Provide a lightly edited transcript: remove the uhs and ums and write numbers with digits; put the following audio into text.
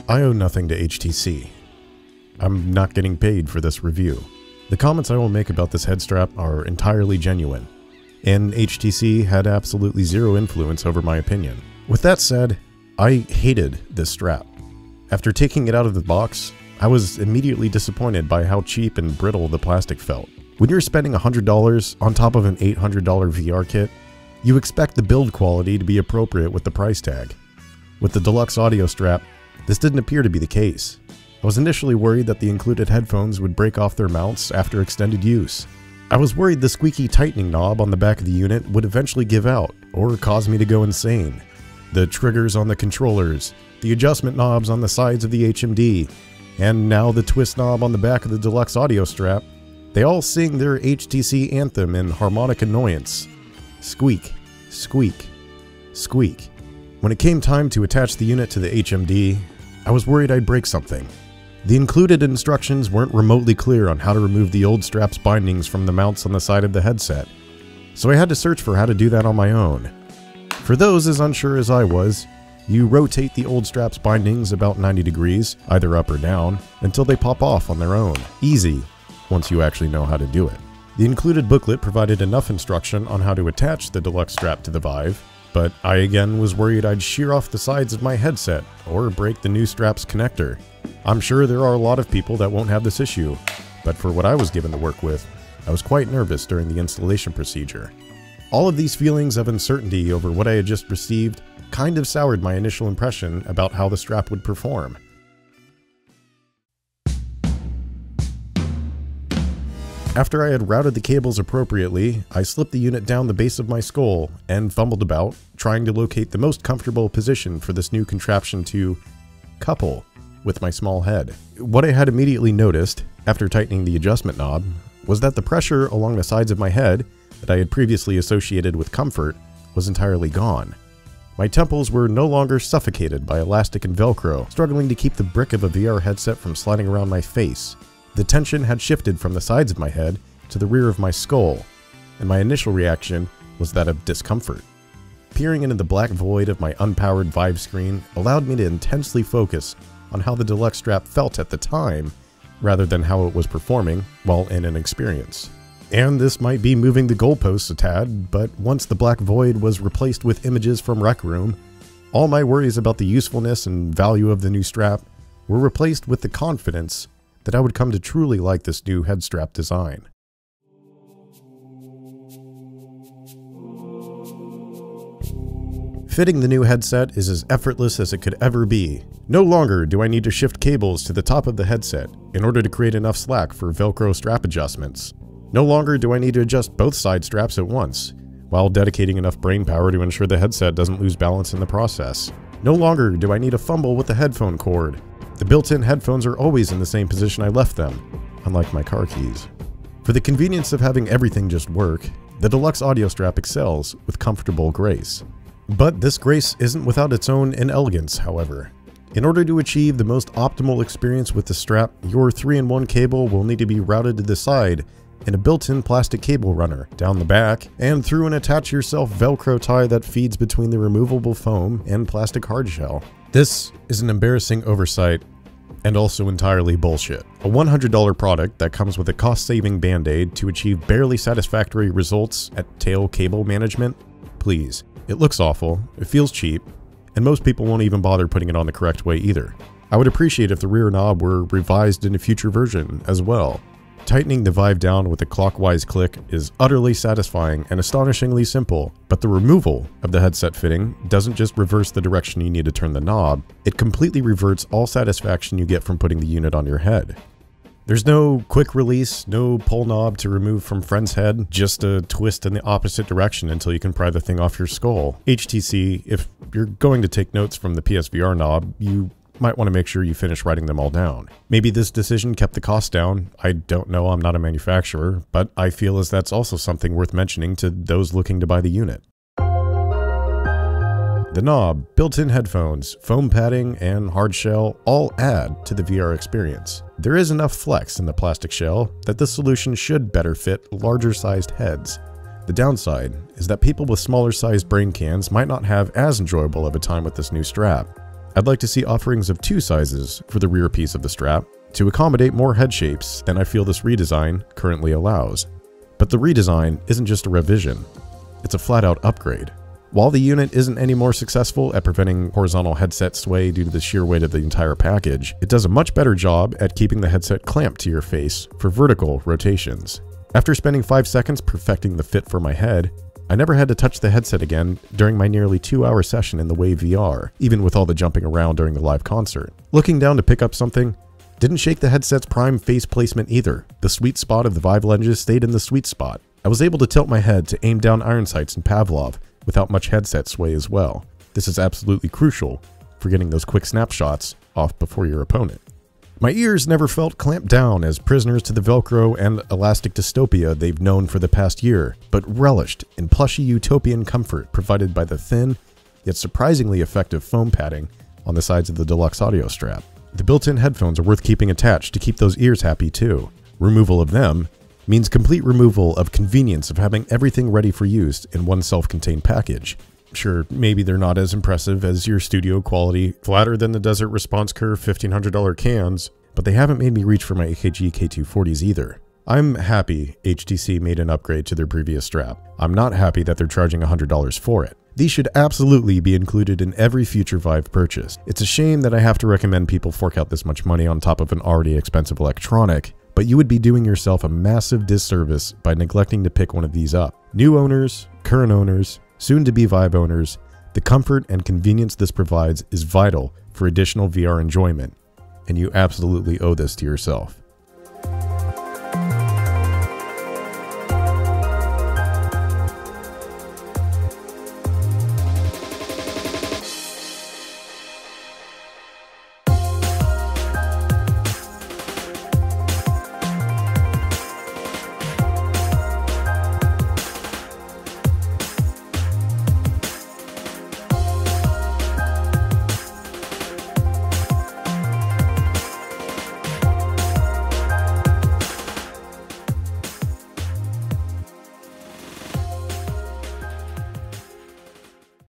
I owe nothing to HTC. I'm not getting paid for this review. The comments I will make about this head strap are entirely genuine, and HTC had absolutely zero influence over my opinion. With that said, I hated this strap. After taking it out of the box, I was immediately disappointed by how cheap and brittle the plastic felt. When you're spending $100 on top of an $800 VR kit, you expect the build quality to be appropriate with the price tag. With the deluxe audio strap, this didn't appear to be the case. I was initially worried that the included headphones would break off their mounts after extended use. I was worried the squeaky tightening knob on the back of the unit would eventually give out or cause me to go insane. The triggers on the controllers, the adjustment knobs on the sides of the HMD, and now the twist knob on the back of the deluxe audio strap, they all sing their HTC anthem in harmonic annoyance. Squeak, squeak, squeak. When it came time to attach the unit to the HMD, I was worried I'd break something. The included instructions weren't remotely clear on how to remove the old strap's bindings from the mounts on the side of the headset, so I had to search for how to do that on my own. For those as unsure as I was, you rotate the old strap's bindings about 90 degrees, either up or down, until they pop off on their own. Easy, once you actually know how to do it. The included booklet provided enough instruction on how to attach the deluxe strap to the Vive, but I again was worried I'd shear off the sides of my headset or break the new strap's connector. I'm sure there are a lot of people that won't have this issue, but for what I was given to work with, I was quite nervous during the installation procedure. All of these feelings of uncertainty over what I had just received kind of soured my initial impression about how the strap would perform. After I had routed the cables appropriately, I slipped the unit down the base of my skull and fumbled about, trying to locate the most comfortable position for this new contraption to couple with my small head. What I had immediately noticed, after tightening the adjustment knob, was that the pressure along the sides of my head that I had previously associated with comfort was entirely gone. My temples were no longer suffocated by elastic and Velcro, struggling to keep the brick of a VR headset from sliding around my face. The tension had shifted from the sides of my head to the rear of my skull, and my initial reaction was that of discomfort. Peering into the black void of my unpowered Vive screen allowed me to intensely focus on how the deluxe strap felt at the time, rather than how it was performing while in an experience. And this might be moving the goalposts a tad, but once the black void was replaced with images from Rec Room, all my worries about the usefulness and value of the new strap were replaced with the confidence that I would come to truly like this new head strap design. Fitting the new headset is as effortless as it could ever be. No longer do I need to shift cables to the top of the headset in order to create enough slack for Velcro strap adjustments. No longer do I need to adjust both side straps at once, while dedicating enough brain power to ensure the headset doesn't lose balance in the process. No longer do I need to fumble with the headphone cord. The built-in headphones are always in the same position I left them, unlike my car keys. For the convenience of having everything just work, the deluxe audio strap excels with comfortable grace. But this grace isn't without its own inelegance, however. In order to achieve the most optimal experience with the strap, your 3-in-1 cable will need to be routed to the side in a built-in plastic cable runner, down the back, and through an attach-yourself Velcro tie that feeds between the removable foam and plastic hardshell. This is an embarrassing oversight and also entirely bullshit. A $100 product that comes with a cost-saving band-aid to achieve barely satisfactory results at tail cable management? Please. It looks awful, it feels cheap, and most people won't even bother putting it on the correct way either. I would appreciate if the rear knob were revised in a future version as well. Tightening the Vive down with a clockwise click is utterly satisfying and astonishingly simple, but the removal of the headset fitting doesn't just reverse the direction you need to turn the knob, it completely reverts all satisfaction you get from putting the unit on your head. There's no quick release, no pull knob to remove from friend's head, just a twist in the opposite direction until you can pry the thing off your skull. HTC, if you're going to take notes from the PSVR knob, you might want to make sure you finish writing them all down. Maybe this decision kept the cost down. I don't know, I'm not a manufacturer, but I feel as that's also something worth mentioning to those looking to buy the unit. The knob, built-in headphones, foam padding, and hard shell all add to the VR experience. There is enough flex in the plastic shell that this solution should better fit larger sized heads. The downside is that people with smaller sized brain cans might not have as enjoyable of a time with this new strap. I'd like to see offerings of 2 sizes for the rear piece of the strap to accommodate more head shapes than I feel this redesign currently allows. But the redesign isn't just a revision, it's a flat-out upgrade. While the unit isn't any more successful at preventing horizontal headset sway due to the sheer weight of the entire package, it does a much better job at keeping the headset clamped to your face for vertical rotations. After spending 5 seconds perfecting the fit for my head, I never had to touch the headset again during my nearly 2-hour session in the Wave VR, even with all the jumping around during the live concert. Looking down to pick up something didn't shake the headset's prime face placement either. The sweet spot of the Vive lenses stayed in the sweet spot. I was able to tilt my head to aim down iron sights and Pavlov without much headset sway as well. This is absolutely crucial for getting those quick snapshots off before your opponent. My ears never felt clamped down as prisoners to the Velcro and elastic dystopia they've known for the past year, but relished in plushy utopian comfort provided by the thin, yet surprisingly effective foam padding on the sides of the deluxe audio strap. The built-in headphones are worth keeping attached to keep those ears happy too. Removal of them means complete removal of convenience of having everything ready for use in one self-contained package. Sure, maybe they're not as impressive as your studio quality, flatter than the Desert Response Curve $1,500 cans, but they haven't made me reach for my AKG K240s either. I'm happy HTC made an upgrade to their previous strap. I'm not happy that they're charging $100 for it. These should absolutely be included in every future Vive purchase. It's a shame that I have to recommend people fork out this much money on top of an already expensive electronic, but you would be doing yourself a massive disservice by neglecting to pick one of these up. New owners, current owners, soon-to-be Vive owners, the comfort and convenience this provides is vital for additional VR enjoyment, and you absolutely owe this to yourself.